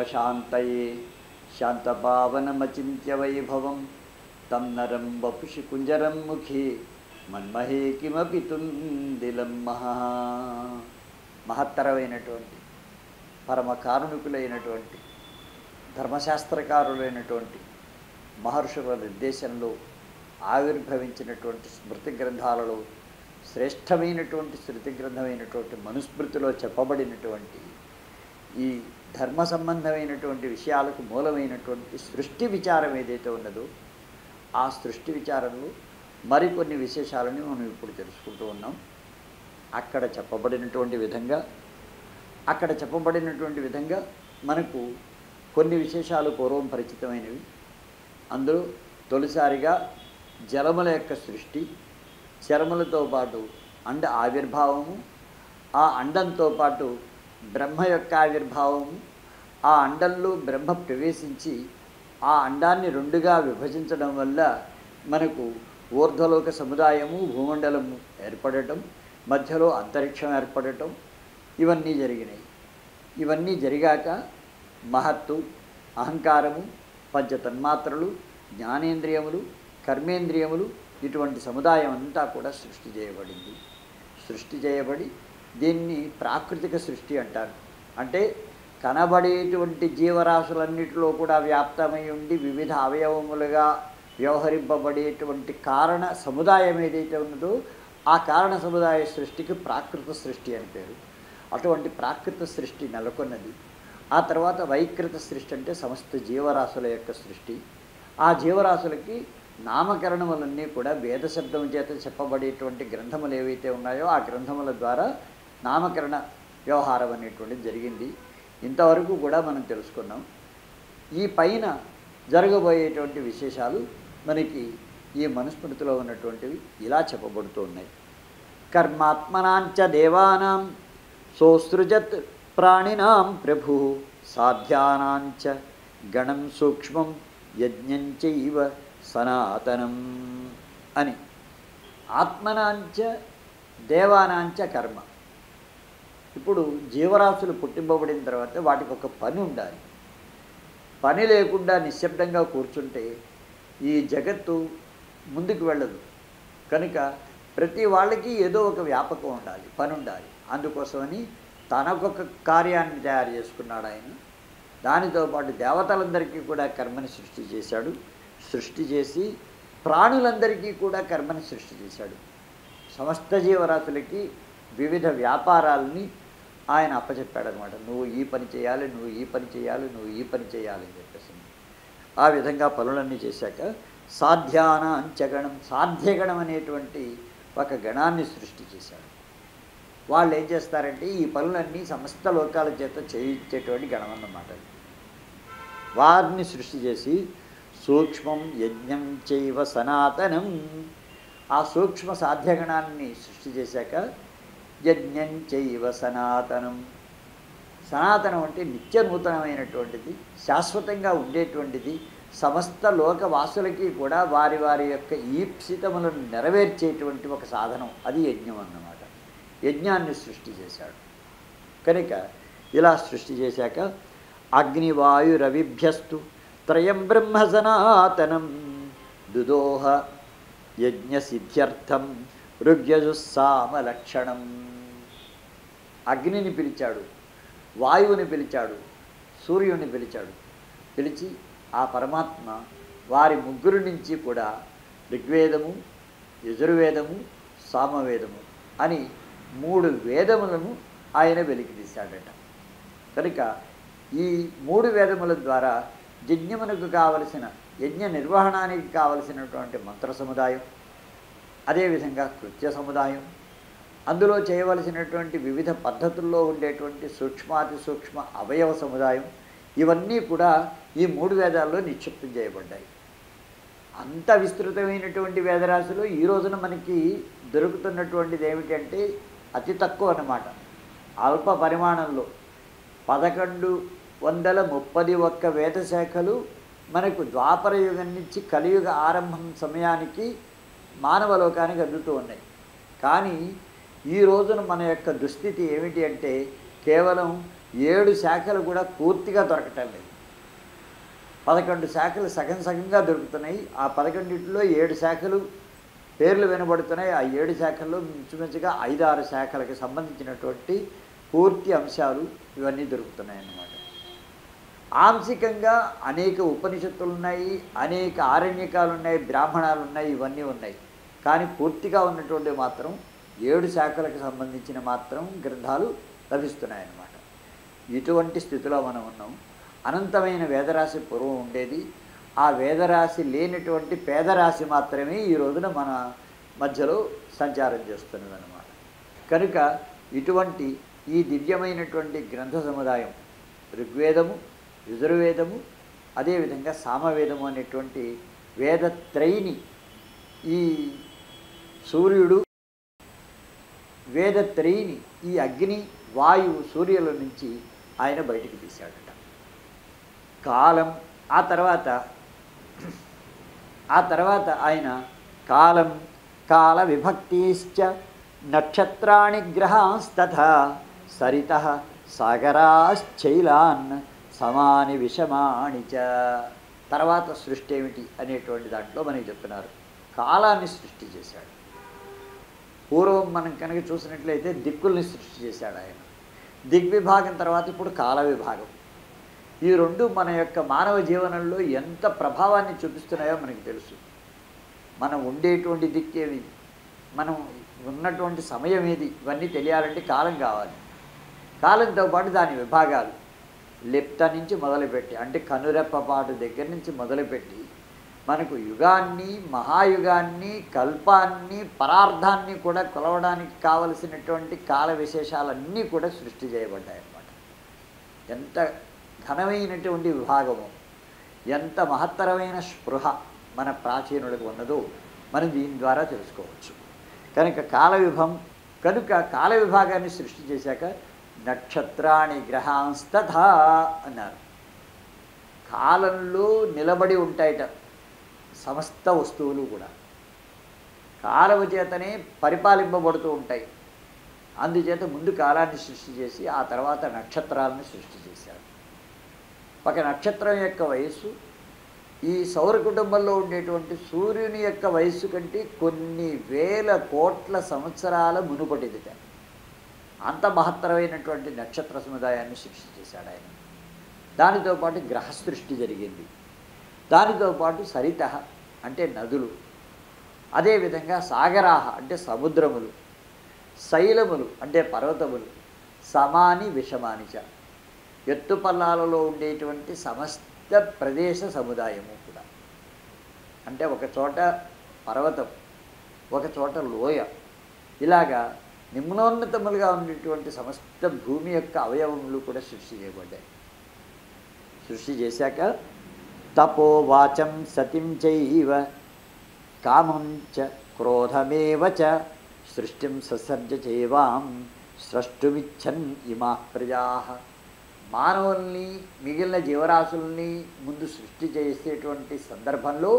సర్వశాంతయే శాంతపావనమచింత్య వైభవం తం నరం వపుషి కుంజరం ముఖే మన్మహే కిమపి తుందిలం మహత్తరమైనటువంటి పరమ కారుణికులైనటువంటి ధర్మశాస్త్రకారులైనటువంటి మహర్షుల నిర్దేశంలో ఆవిర్భవించినటువంటి స్మృతి గ్రంథాలలో శ్రేష్టమైనటువంటి శృతి గ్రంథమైనటువంటి మనుస్మృతిలో చెప్పబడినటువంటి ఈ ధర్మ సంబంధమైనటువంటి విషయాలకు మూలమైనటువంటి సృష్టి విచారం ఏదైతే ఉన్నదో ఆ సృష్టి విచారంలో మరికొన్ని విశేషాలని మనం ఇప్పుడు తెలుసుకుంటూ ఉన్నాం. అక్కడ చెప్పబడినటువంటి విధంగా మనకు కొన్ని విశేషాలు పూర్వం పరిచితమైనవి. అందులో తొలిసారిగా జలముల యొక్క సృష్టి, చరములతో పాటు అండ ఆవిర్భావము, ఆ అండంతో పాటు బ్రహ్మ యొక్క ఆవిర్భావము, ఆ అండంలో బ్రహ్మ ప్రవేశించి ఆ అండాన్ని రెండుగా విభజించడం వల్ల మనకు ఊర్ధ్వలోక సముదాయము, భూమండలము ఏర్పడటం, మధ్యలో అంతరిక్షం ఏర్పడటం, ఇవన్నీ జరిగినాయి. ఇవన్నీ జరిగాక మహత్తు, అహంకారము, పంచతన్మాత్రలు, జ్ఞానేంద్రియములు, కర్మేంద్రియములు, ఇటువంటి సముదాయం అంతా కూడా సృష్టి చేయబడి దీన్ని ప్రాకృతిక సృష్టి అంటారు. అంటే కనబడేటువంటి జీవరాశులన్నిటిలో కూడా వ్యాప్తమై ఉండి వివిధ అవయవములుగా వ్యవహరింపబడేటువంటి కారణ సముదాయం ఏదైతే ఉన్నదో ఆ కారణ సముదాయ సృష్టికి ప్రాకృత సృష్టి అని పేరు. అటువంటి ప్రాకృత సృష్టి నెలకొన్నది. ఆ తర్వాత వైకృత సృష్టి అంటే సమస్త జీవరాశుల యొక్క సృష్టి. ఆ జీవరాశులకి నామకరణములన్నీ కూడా వేద శబ్దం చేత చెప్పబడేటువంటి గ్రంథములు ఏవైతే ఉన్నాయో ఆ గ్రంథముల ద్వారా నామకరణ వ్యవహారం అనేటువంటిది జరిగింది. ఇంతవరకు కూడా మనం తెలుసుకున్నాం. ఈ పైన జరగబోయేటువంటి విశేషాలు మనకి ఈ మనుస్మృతిలో ఉన్నటువంటివి ఇలా చెప్పబడుతూ ఉన్నాయి. కర్మాత్మనాంచ దేవానాం సోసృజత్ ప్రాణినాం ప్రభు సాధ్యానాంచ గణం సూక్ష్మం యజ్ఞంచైవ సనాతనం అని. ఆత్మనాంచ దేవానాంచ కర్మ. ఇప్పుడు జీవరాశులు పుట్టింపబడిన తర్వాత వాటికి ఒక పని ఉండాలి. పని లేకుండా నిశ్శబ్దంగా కూర్చుంటే ఈ జగత్తు ముందుకు వెళ్ళదు. కనుక ప్రతి వాళ్ళకి ఏదో ఒక వ్యాపకం ఉండాలి, పని ఉండాలి. అందుకోసమని తనకొక కార్యాన్ని తయారు చేసుకున్నాడు ఆయన. దానితో పాటు దేవతలందరికీ కూడా కర్మని సృష్టి చేశాడు. సృష్టి చేసి ప్రాణులందరికీ కూడా కర్మని సృష్టి చేశాడు. సమస్త జీవరాశులకి వివిధ వ్యాపారాలని ఆయన అప్పచెప్పాడనమాట. నువ్వు ఈ పని చేయాలి, నువ్వు ఈ పని చేయాలి, నువ్వు ఈ పని చేయాలి అని చెప్పేసి. ఆ విధంగా పనులన్నీ చేశాక సాధ్యానాంచగణం, సాధ్యగణం అనేటువంటి ఒక గణాన్ని సృష్టి చేశాడు. వాళ్ళు ఏం చేస్తారంటే ఈ పనులన్నీ సమస్త లోకాల చేత చేయించేటువంటి గణం అన్నమాట. వారిని సృష్టి చేసి సూక్ష్మం యజ్ఞం చైవ సనాతనం, ఆ సూక్ష్మ సాధ్యగణాన్ని సృష్టి చేశాక యజ్ఞం చైవ సనాతనం. సనాతనం అంటే నిత్య నూతనమైనటువంటిది, శాశ్వతంగా ఉండేటువంటిది, సమస్త లోకవాసులకి కూడా వారి వారి యొక్క ఈప్సితములను నెరవేర్చేటువంటి ఒక సాధనం, అది యజ్ఞం అన్నమాట. యజ్ఞాన్ని సృష్టి చేశాడు. కనుక ఇలా సృష్టి చేశాక అగ్నివాయురవిభ్యస్తు త్రయం బ్రహ్మ సనాతనం దుదోహ యజ్ఞసిద్ధ్యర్థం ఋగ్యజుస్సామలక్షణం. అగ్నిని పిలిచాడు, వాయువుని పిలిచాడు, సూర్యుని పిలిచాడు. పిలిచి ఆ పరమాత్మ వారి ముగ్గురు నుంచి కూడా ఋగ్వేదము, యజుర్వేదము, సామవేదము అని 3 వేదములను ఆయన వెలికితీశాడట. కనుక ఈ 3 వేదముల ద్వారా యజ్ఞమునకు కావలసిన, యజ్ఞ నిర్వహణానికి కావలసినటువంటి మంత్ర సముదాయం, అదేవిధంగా కృత్య సముదాయం, అందులో చేయవలసినటువంటి వివిధ పద్ధతుల్లో ఉండేటువంటి సూక్ష్మాతి సూక్ష్మ అవయవ సముదాయం, ఇవన్నీ కూడా ఈ 3 వేదాల్లో నిక్షిప్తం చేయబడ్డాయి. అంత విస్తృతమైనటువంటి వేదరాశులు ఈ రోజున మనకి దొరుకుతున్నటువంటిది ఏమిటంటే అతి తక్కువ అన్నమాట. అల్ప పరిమాణంలో 1131 వేద శాఖలు మనకు ద్వాపర యుగం నుంచి కలియుగ ఆరంభం సమయానికి మానవ లోకానికి అందుతూ ఉన్నాయి. కానీ ఈ రోజున మన యొక్క దుస్థితి ఏమిటి అంటే కేవలం 7 శాఖలు కూడా పూర్తిగా దొరకటం లేదు. 11 శాఖలు సగం సగంగా దొరుకుతున్నాయి. ఆ 11లో 7 శాఖలు పేర్లు వినబడుతున్నాయి. ఆ 7 శాఖల్లో ఇంచుమించుగా 5-6 శాఖలకు సంబంధించినటువంటి పూర్తి అంశాలు ఇవన్నీ దొరుకుతున్నాయి అన్నమాట. ఆంశికంగా అనేక ఉపనిషత్తులు ఉన్నాయి, అనేక ఆరణ్యకాలు ఉన్నాయి, బ్రాహ్మణాలు ఉన్నాయి, ఇవన్నీ ఉన్నాయి. కానీ పూర్తిగా ఉన్నటువంటి మాత్రం 7 శాఖలకు సంబంధించిన మాత్రం గ్రంథాలు లభిస్తున్నాయన్నమాట. ఇటువంటి స్థితిలో మనం ఉన్నాం. అనంతమైన వేదరాశి పూర్వం ఉండేది. ఆ వేదరాశి లేనటువంటి పేదరాశి మాత్రమే ఈ రోజున మన మధ్యలో సంచారం చేస్తున్నదన్నమాట. కనుక ఇటువంటి ఈ దివ్యమైనటువంటి గ్రంథ సముదాయం ఋగ్వేదము, యజుర్వేదము, అదేవిధంగా సామవేదము అనేటువంటి వేదత్రయిని ఈ సూర్యుడు, వేదత్రయిని ఈ అగ్ని, వాయువు, సూర్యుల నుంచి ఆయన బయటికి తీశాడట. కాలం ఆ తర్వాత ఆయన కాలం కాల విభక్తిశ్చ నక్షత్రాణి గ్రహాస్తథా సరితః సాగరాశ్చైలాన్ సమాని విషమాణి చ. తర్వాత సృష్టి ఏమిటి అనేటువంటి దాంట్లో మనకి చెప్తున్నారు. కాలాన్ని సృష్టి చేశాడు. పూర్వం మనం కనుక చూసినట్లయితే దిక్కుల్ని సృష్టి చేశాడు ఆయన. దిగ్విభాగం తర్వాత ఇప్పుడు కాల విభాగం. ఈ రెండు మన యొక్క మానవ జీవనంలో ఎంత ప్రభావాన్ని చూపిస్తున్నాయో మనకి తెలుసు. మనం ఉండేటువంటి దిక్కేవి, మనం ఉన్నటువంటి సమయం ఏది, ఇవన్నీ తెలియాలంటే కాలం కావాలి. కాలంతో పాటు దాని విభాగాలు లిప్త నుంచి మొదలుపెట్టి, అంటే కనురెప్పపాటు దగ్గర నుంచి మొదలుపెట్టి మనకు యుగాన్ని, మహాయుగాన్ని, కల్పాన్ని, పరార్థాన్ని కూడా కొలవడానికి కావలసినటువంటి కాల విశేషాలన్నీ కూడా సృష్టి చేయబడ్డాయి అన్నమాట. ఎంత ఘనమైనటువంటి విభాగము, ఎంత మహత్తరమైన స్పృహ మన ప్రాచీనులకు ఉన్నదో మనం దీని ద్వారా తెలుసుకోవచ్చు. కనుక కాల విభాగాన్ని సృష్టి చేశాక నక్షత్రాణి గ్రహాంస్తథా అన్నారు. కాలంలో నిలబడి ఉంటాయట సమస్త వస్తువులు కూడా. కాలము చేతనే పరిపాలింపబడుతూ ఉంటాయి. అందుచేత ముందు కాలాన్ని సృష్టి చేసి ఆ తర్వాత నక్షత్రాలను సృష్టి చేశారు. ఒక నక్షత్రం యొక్క వయస్సు ఈ సౌర కుటుంబంలో ఉండేటువంటి సూర్యుని యొక్క వయస్సు కంటే కొన్ని వేల కోట్ల సంవత్సరాల మునుపటిదిట. అంత మహత్తరమైనటువంటి నక్షత్ర సముదాయాన్ని సృష్టి చేశాడు ఆయన. దానితో పాటు గ్రహ సృష్టి జరిగింది. దానితో పాటు సరిత అంటే నదులు, అదేవిధంగా సాగరాహ అంటే సముద్రములు, శైలములు అంటే పర్వతములు, సమాని విషమానిచ ఎత్తుపల్లాలలో ఉండేటువంటి సమస్త ప్రదేశ సముదాయము కూడా. అంటే ఒక చోట పర్వతం, ఒక చోట లోయ, ఇలాగా నిమ్నోన్నతములుగా ఉండేటువంటి సమస్త భూమి యొక్క అవయవములు కూడా సృష్టి చేయబడ్డాయి. సృష్టి చేశాక తపో వాచం సతిం చైవ కామం చ క్రోధమేవ చ సృష్టిం ససర్జ చేవాం స్రష్టుమిచ్చన్ ఇమా ప్రజాః. మానవుల్ని, మిగిలిన జీవరాశుల్ని ముందు సృష్టి చేసేటువంటి సందర్భంలో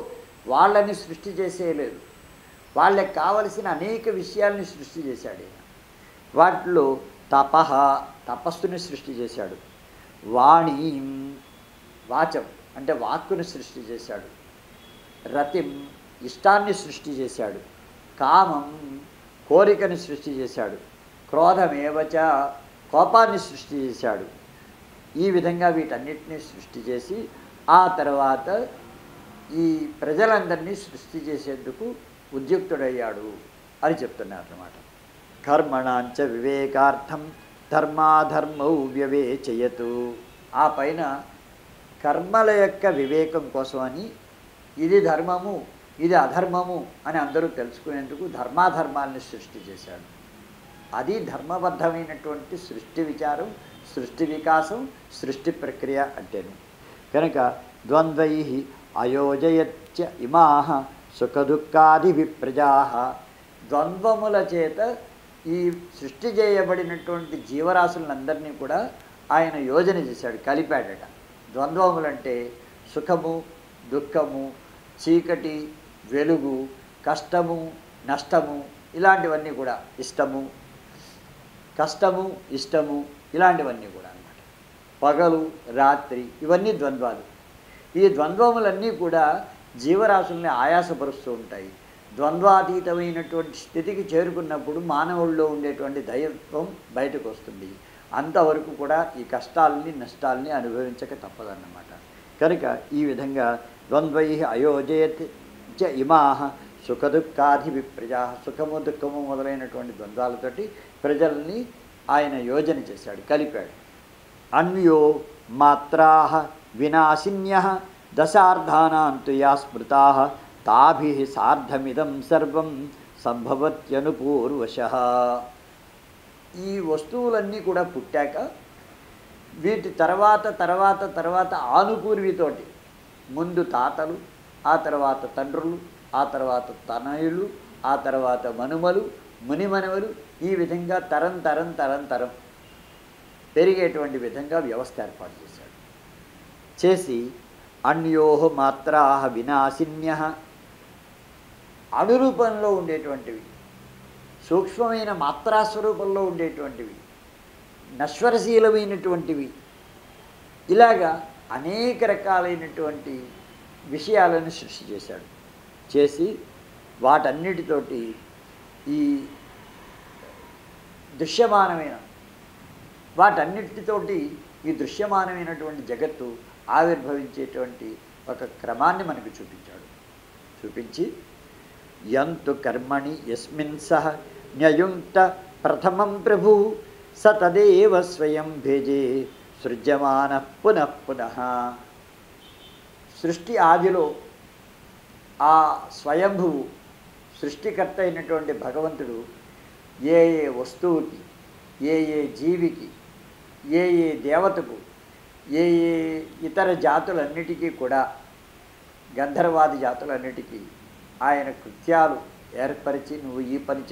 వాళ్ళని సృష్టి చేసేయలేదు. వాళ్ళకి కావలసిన అనేక విషయాల్ని సృష్టి చేశాడు. వాటిలో తపస్సుని సృష్టి చేశాడు. వాణీం వాచం అంటే వాక్కుని సృష్టి చేశాడు. రతిం ఇష్టాన్ని సృష్టి చేశాడు. కామం కోరికని సృష్టి చేశాడు. క్రోధమేవచ కోపాన్ని సృష్టి చేశాడు. ఈ విధంగా వీటన్నిటినీ సృష్టి చేసి ఆ తర్వాత ఈ ప్రజలందరినీ సృష్టి చేసేందుకు ఉద్యుక్తుడయ్యాడు అని చెప్తున్నారు అన్నమాట. కర్మణాంచ వివేకార్థం ధర్మాధర్మౌ వ్యవేచయతు. ఆ పైన కర్మల యొక్క వివేకం కోసమని ఇది ధర్మము, ఇది అధర్మము అని అందరూ తెలుసుకునేందుకు ధర్మాధర్మాల్ని సృష్టి చేశాడు. అది ధర్మబద్ధమైనటువంటి సృష్టి విచారం, సృష్టి వికాసం, సృష్టి ప్రక్రియ అంటేను. కనుక ద్వంద్వై అయోజయత్య ఇమాః సుఖదుఃఖాది విప్రజాః. ద్వంద్వముల చేత ఈ సృష్టి చేయబడినటువంటి జీవరాశులందరినీ కూడా ఆయన యోజన చేశాడు, కలిపాడట. ద్వంద్వములంటే సుఖము, దుఃఖము, చీకటి, వెలుగు, కష్టము, నష్టము, ఇలాంటివన్నీ కూడా, ఇష్టము, కష్టము, ఇష్టము, ఇలాంటివన్నీ కూడా అన్నమాట. పగలు రాత్రి ఇవన్నీ ద్వంద్వాలు. ఈ ద్వంద్వములన్నీ కూడా జీవరాశుల్ని ఆయాసపరుస్తూ ఉంటాయి. ద్వంద్వాతీతమైనటువంటి స్థితికి చేరుకున్నప్పుడు మానవుల్లో ఉండేటువంటి దైవత్వం బయటకు వస్తుంది. అంతవరకు కూడా ఈ కష్టాలని నష్టాలని అనుభవించక తప్పదన్నమాట. కనుక ఈ విధంగా ద్వంద్వై అయోజయత్ చ ఇమాహ సుఖదుఃఖాధి విప్రజా, సుఖము దుఃఖము మొదలైనటువంటి ద్వంద్వాలతోటి ప్రజల్ని ఆయన యోజన చేశాడు, కలిపాడు. అన్యో మాత్రా వినాశిన్య దశార్ధానాంతు యా స్మృతా తాభి సార్ధమిదం సర్వం సంభవత్యనుపూర్వశ. ఈ వస్తువులన్నీ కూడా పుట్టాక వీటి తర్వాత ఆనుపూర్వితోటి, ముందు తాతలు, ఆ తర్వాత తండ్రులు, ఆ తర్వాత తనయులు, ఆ తర్వాత మనుమలు, మునిమనుమలు, ఈ విధంగా తరం పెరిగేటువంటి విధంగా వ్యవస్థ ఏర్పాటు చేశాడు. చేసి అన్యో మాత్రా వినాశిన్య, అణురూపంలో ఉండేటువంటివి, సూక్ష్మమైన మాత్రాస్వరూపంలో ఉండేటువంటివి, నశ్వరశీలమైనటువంటివి, ఇలాగా అనేక రకాలైనటువంటి విషయాలను సృష్టి చేశాడు. చేసి వాటన్నిటితోటి ఈ దృశ్యమానమైనటువంటి జగత్తు ఆవిర్భవించేటువంటి ఒక క్రమాన్ని మనకు చూపించాడు. చూపించి యంతు కర్మణి యస్మిన్ సహ న్యయుంక్త ప్రథమం ప్రభు స తదేవ స్వయం భేజే సృజ్యమాన పునః. సృష్టి ఆదిలో ఆ స్వయంభువు సృష్టికర్త అయినటువంటి భగవంతుడు ఏ వస్తువుకి, ఏ జీవికి, ఏ దేవతకు, ఏ ఇతర జాతులన్నిటికీ కూడా, గంధర్వాది జాతులన్నిటికీ ఆయన కృత్యాలు ఏర్పరిచి నువ్వు ఈ పని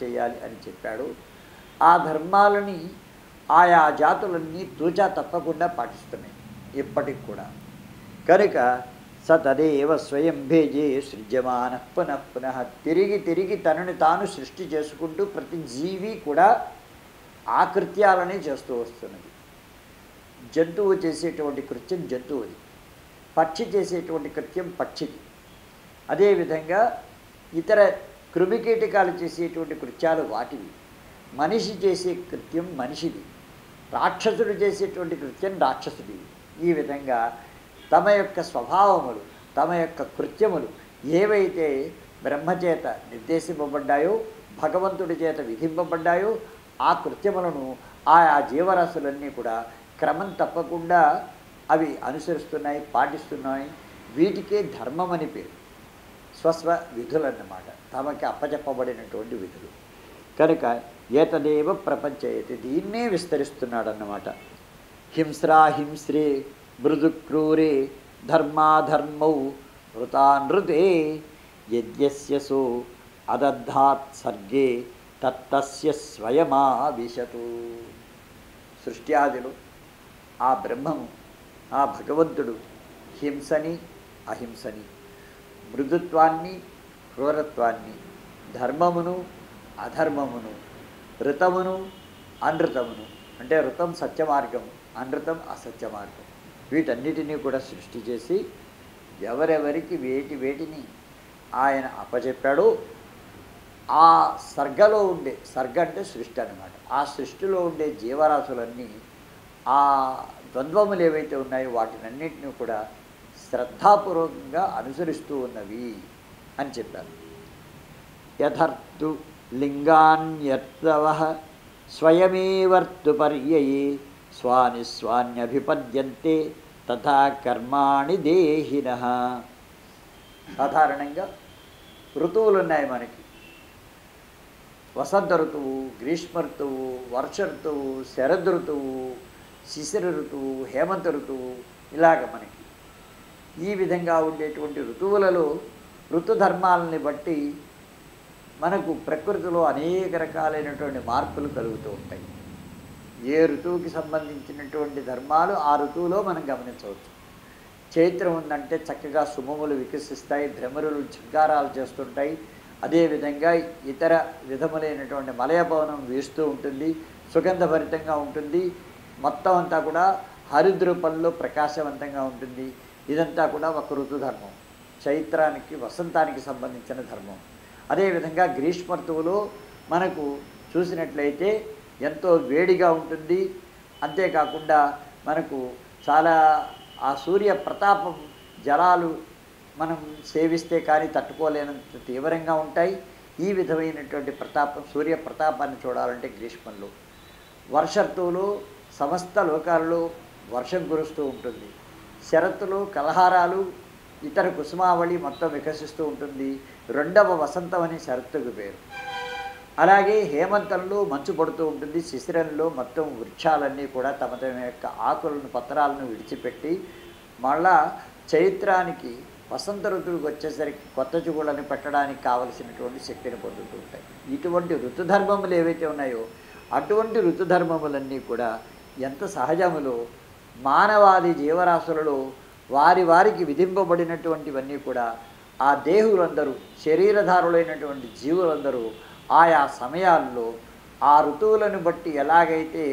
చేయాలి అని చెప్పాడు. ఆ ధర్మాలని ఆయా జాతులన్నీ తూచా తప్పకుండా పాటిస్తున్నాయి ఇప్పటికి కూడా. కనుక స తదేవ స్వయం భేజే సృజ్యమాన పునః. తిరిగి తనని తాను సృష్టి చేసుకుంటూ ప్రతి జీవి కూడా ఆ కృత్యాలనే చేస్తూ వస్తున్నది. జంతువు చేసేటువంటి కృత్యం జంతువుది, పక్షి చేసేటువంటి కృత్యం పక్షిది. అదేవిధంగా ఇతర కృమికీటకాలు చేసేటువంటి కృత్యాలు వాటివి, మనిషి చేసే కృత్యం మనిషిది, రాక్షసుడు చేసేటువంటి కృత్యం రాక్షసుడివి. ఈ విధంగా తమ యొక్క స్వభావములు, తమ యొక్క కృత్యములు ఏవైతే బ్రహ్మచేత నిర్దేశింపబడ్డాయో, భగవంతుడి చేత విధింపబడ్డాయో, ఆ కృత్యములను ఆయా జీవరాశులన్నీ కూడా క్రమం తప్పకుండా అవి అనుసరిస్తున్నాయి, పాటిస్తున్నాయి. వీటికే ధర్మం అని పేరు. స్వస్వ విధులన్నమాట, తమకి అప్పచెప్పబడినటువంటి విధులు. కనుక ఏతదేవ ప్రపంచయతి, దీన్నే విస్తరిస్తున్నాడన్నమాట. హింస్రాహింస్రే మృదు క్రూరే ధర్మాధర్మౌ వృతానృతే యద్యస్యసో అదద్ధాత్ సర్గే తత్తస్య స్వయమావిశతు. సృష్టి ఆదిలో ఆ బ్రహ్మము, ఆ భగవంతుడు హింసని అహింసని, మృదుత్వాన్ని క్రూరత్వాన్ని, ధర్మమును అధర్మమును, ఋతమును అనృతమును, అంటే ఋతం సత్యమార్గము, అనృతం అసత్య మార్గం, వీటన్నిటినీ కూడా సృష్టి చేసి ఎవరెవరికి వేటిని ఆయన అప్పచెప్పాడో ఆ సర్గలో ఉండే, సర్గ అంటే సృష్టి అన్నమాట, ఆ సృష్టిలో ఉండే జీవరాశులన్నీ ఆ ద్వంద్వములు ఏవైతే ఉన్నాయో వాటినన్నింటినీ కూడా శ్రద్ధాపూర్వకంగా అనుసరిస్తూ ఉన్నవి అని చెప్పారు. యథర్తు లింగాన్యర్థవ స్వయమేవర్తు పర్యయే స్వాన్యభిపద్యంతే తథా కర్మాణి దేహినః. సాధారణంగా ఋతువులు ఉన్నాయి మనకి. వసంత ఋతువు, గ్రీష్మ ఋతువు, వర్ష ఋతువు, శరద్ ఋతువు, శిశిర ఋతువు, హేమంత ఋతువు, ఇలాగ మనకి ఈ విధంగా ఉండేటువంటి ఋతువులలో ఋతుధర్మాలని బట్టి మనకు ప్రకృతిలో అనేక రకాలైనటువంటి మార్పులు కలుగుతూ ఉంటాయి. ఏ ఋతువుకి సంబంధించినటువంటి ధర్మాలు ఆ ఋతువులో మనం గమనించవచ్చు. చైత్రం ఉందంటే చక్కగా సుమములు వికసిస్తాయి, భ్రమరులు ఝంకారాలు చేస్తుంటాయి. అదేవిధంగా ఇతర విధములైనటువంటి మలయపవనం వీస్తూ ఉంటుంది, సుగంధభరితంగా ఉంటుంది. మొత్తం అంతా కూడా హరిద్రూపంలో ప్రకాశవంతంగా ఉంటుంది. ఇదంతా కూడా ఒక ఋతుధర్మం, చైత్రానికి వసంతానికి సంబంధించిన ధర్మం. అదేవిధంగా గ్రీష్మ ఋతువులో మనకు చూసినట్లయితే ఎంతో వేడిగా ఉంటుంది. అంతేకాకుండా మనకు చాలా ఆ సూర్య ప్రతాపం జలాలు మనం సేవిస్తే కానీ తట్టుకోలేనంత తీవ్రంగా ఉంటాయి. ఈ విధమైనటువంటి ప్రతాపం, సూర్య ప్రతాపాన్ని చూడాలంటే గ్రీష్మంలో. వర్ష ఋతువులో సమస్త లోకాలలో వర్షం కురుస్తూ ఉంటుంది. శరత్తులో కలహారాలు, ఇతర కుసుమావళి మొత్తం వికసిస్తూ ఉంటుంది. రెండవ వసంతం అని శరత్తుకు పేరు. అలాగే హేమంతంలో మంచు పడుతూ ఉంటుంది. శిశిరంలో మొత్తం వృక్షాలన్నీ కూడా తమ తమ యొక్క ఆకులను, పత్రాలను విడిచిపెట్టి మళ్ళా చైత్రానికి వసంత ఋతువుకి వచ్చేసరికి కొత్త చిగుళ్ళని పెట్టడానికి కావలసినటువంటి శక్తిని పొందుతూ ఉంటాయి. ఇటువంటి ఋతుధర్మములు ఏవైతే ఉన్నాయో అటువంటి ఋతుధర్మములన్నీ కూడా ఎంత సహజములో మానవాది జీవరాశులలో వారికి విధింపబడినటువంటివన్నీ కూడా ఆ దేహులందరూ, శరీరధారులైనటువంటి జీవులందరూ ఆయా సమయాల్లో ఆ ఋతువులను బట్టి ఎలాగైతే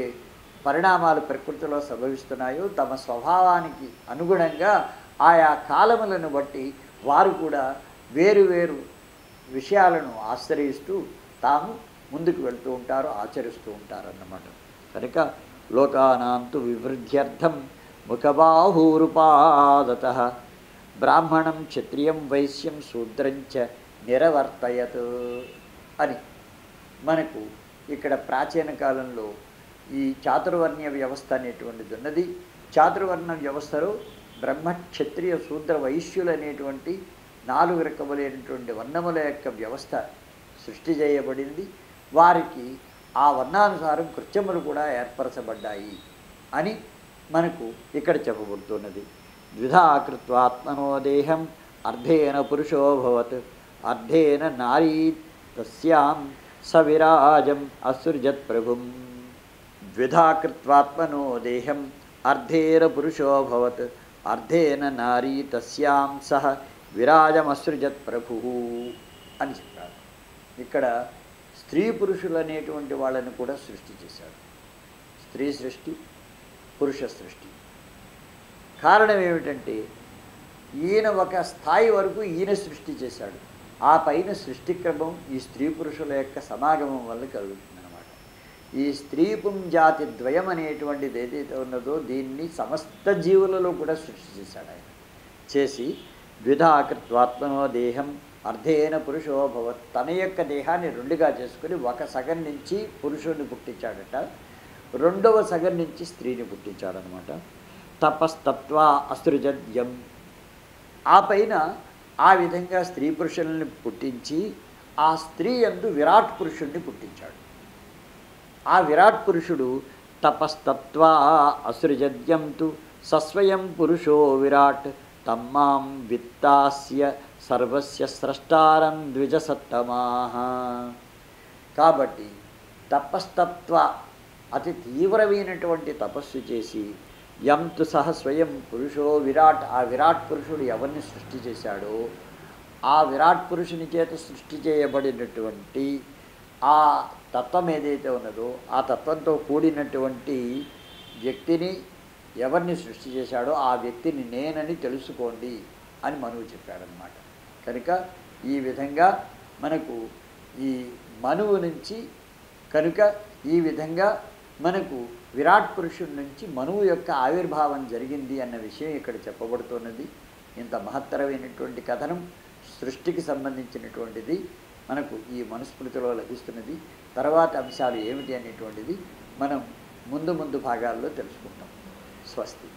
పరిణామాలు ప్రకృతిలో సంభవిస్తున్నాయో తమ స్వభావానికి అనుగుణంగా ఆయా కాలములను బట్టి వారు కూడా వేరు వేరు విషయాలను ఆశ్రయిస్తూ తాము ముందుకు వెళ్తూ ఉంటారు, ఆచరిస్తూ ఉంటారు అన్నమాట. కనుక లోకానాంతు వివృద్ధ్యర్థం ముఖబాహూరుపాదతః బ్రాహ్మణం క్షత్రియం వైశ్యం శూద్రంచ నిరవర్తయత్ అని మనకు ఇక్కడ ప్రాచీన కాలంలో ఈ చాతుర్వర్ణ్య వ్యవస్థ అనేటువంటిది ఉన్నది. చాతుర్వర్ణ వ్యవస్థలో బ్రహ్మ, క్షత్రియ, శూద్ర, వైశ్యులు అనేటువంటి 4 రకములైనటువంటి వర్ణముల యొక్క వ్యవస్థ సృష్టి చేయబడింది. వారికి ఆ వర్ణానుసారం కృత్యములు కూడా ఏర్పరచబడ్డాయి అని మనకు ఇక్కడ చెప్పబడుతున్నది. ద్విధా కృత్వాత్మనో దేహం అర్ధేన పురుషోభవత్ అర్ధేన నారీ తస్యాం సవిరాజం అసృజత్ ప్రభుం. ద్విధా కృత్వాత్మనో దేహం అర్ధేన పురుషోభవత్ అర్ధేన నారీ తస్యాం సహ విరాజమసృజత్ ప్రభు అని చెప్పారు. ఇక్కడ స్త్రీ పురుషులు అనేటువంటి వాళ్ళని కూడా సృష్టి చేశాడు. స్త్రీ సృష్టి, పురుష సృష్టి. కారణం ఏమిటంటే ఈయన ఒక స్థాయి వరకు ఈయన సృష్టి చేశాడు. ఆ పైన సృష్టి క్రమం ఈ స్త్రీ పురుషుల యొక్క సమాగమం వల్ల కలుగుతుందన్నమాట. ఈ స్త్రీ పుంజాతి ద్వయం అనేటువంటిది ఏదైతే ఉన్నదో దీన్ని సమస్త జీవులలో కూడా సృష్టి చేశాడు ఆయన. చేసి ద్విధాకృత్వాత్మనో దేహం అర్ధేన పురుషోభవత్, తన యొక్క దేహాన్ని 2గా చేసుకుని ఒక సగం నుంచి పురుషుడిని పుట్టించాడట, 2వ సగం నుంచి స్త్రీని పుట్టించాడనమాట. తపస్తత్వా అసృజద్యం, ఆ పైన ఆ విధంగా స్త్రీ పురుషుల్ని పుట్టించి ఆ స్త్రీ యందు విరాట్ పురుషుడిని పుట్టించాడు. ఆ విరాట్ పురుషుడు తపస్తత్వా అసృజద్యం తు సస్వయం పురుషో విరాట్ తమ్మాం విత్తాస్య సర్వస్య స్రష్టారం ద్విజసత్తమాహ. కాబట్టి తపస్తత్వ అతి తీవ్రమైనటువంటి తపస్సు చేసి యంతు సహ స్వయం పురుషో విరాట్, ఆ విరాట్ పురుషుడు ఎవరిని సృష్టి చేశాడో ఆ విరాట్ పురుషుని చేత సృష్టి చేయబడినటువంటి ఆ తత్వం ఏదైతే ఉన్నదో ఆ తత్వంతో కూడినటువంటి వ్యక్తిని ఎవరిని సృష్టి చేశాడో ఆ వ్యక్తిని నేనని తెలుసుకోండి అని మనువు చెప్పాడనమాట. కనుక ఈ విధంగా మనకు ఈ మనువు నుంచి కనుక ఈ విధంగా మనకు విరాట్ పురుషుడి నుంచి మనువు యొక్క ఆవిర్భావం జరిగింది అన్న విషయం ఇక్కడ చెప్పబడుతున్నది. ఇంత మహత్తరమైనటువంటి కథనం సృష్టికి సంబంధించినటువంటిది మనకు ఈ మనుస్మృతిలో లభిస్తున్నది. తర్వాత అంశాలు ఏమిటి అనేటువంటిది మనం ముందు భాగాల్లో తెలుసుకుంటాం. స్వస్తి.